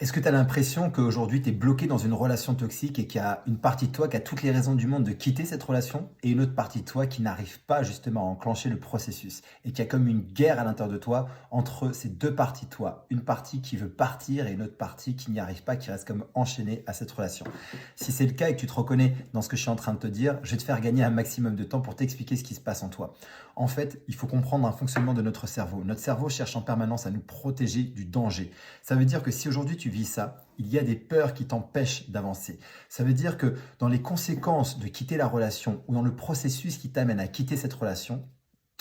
Est-ce que tu as l'impression qu'aujourd'hui tu es bloqué dans une relation toxique et qu'il y a une partie de toi qui a toutes les raisons du monde de quitter cette relation et une autre partie de toi qui n'arrive pas justement à enclencher le processus et qu'il y a comme une guerre à l'intérieur de toi entre ces deux parties de toi, une partie qui veut partir et une autre partie qui n'y arrive pas, qui reste comme enchaînée à cette relation. Si c'est le cas et que tu te reconnais dans ce que je suis en train de te dire, je vais te faire gagner un maximum de temps pour t'expliquer ce qui se passe en toi. En fait, il faut comprendre un fonctionnement de notre cerveau. Notre cerveau cherche en permanence à nous protéger du danger. Ça veut dire que si aujourd'hui tu vis ça, il y a des peurs qui t'empêchent d'avancer. Ça veut dire que dans les conséquences de quitter la relation ou dans le processus qui t'amène à quitter cette relation,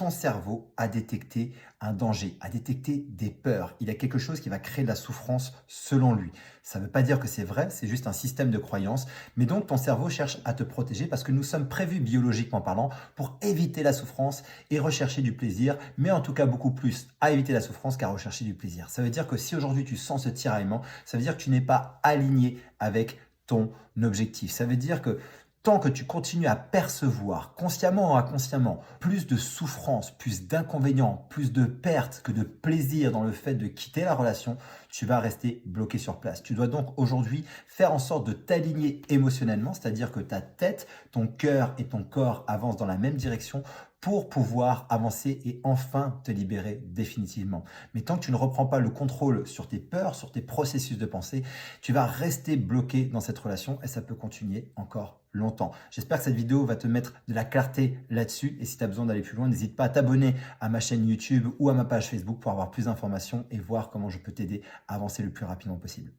ton cerveau a détecté un danger, a détecté des peurs. Il y a quelque chose qui va créer de la souffrance selon lui. Ça ne veut pas dire que c'est vrai, c'est juste un système de croyance. Mais donc ton cerveau cherche à te protéger parce que nous sommes prévus biologiquement parlant pour éviter la souffrance et rechercher du plaisir, mais en tout cas beaucoup plus à éviter la souffrance qu'à rechercher du plaisir. Ça veut dire que si aujourd'hui tu sens ce tiraillement, ça veut dire que tu n'es pas aligné avec ton objectif. Ça veut dire que tant que tu continues à percevoir, consciemment ou inconsciemment, plus de souffrance, plus d'inconvénients, plus de pertes que de plaisir dans le fait de quitter la relation, tu vas rester bloqué sur place. Tu dois donc aujourd'hui faire en sorte de t'aligner émotionnellement, c'est-à-dire que ta tête, ton cœur et ton corps avancent dans la même direction pour pouvoir avancer et enfin te libérer définitivement. Mais tant que tu ne reprends pas le contrôle sur tes peurs, sur tes processus de pensée, tu vas rester bloqué dans cette relation et ça peut continuer encore longtemps. J'espère que cette vidéo va te mettre de la clarté là-dessus et si tu as besoin d'aller plus loin, n'hésite pas à t'abonner à ma chaîne YouTube ou à ma page Facebook pour avoir plus d'informations et voir comment je peux t'aider à avancer le plus rapidement possible.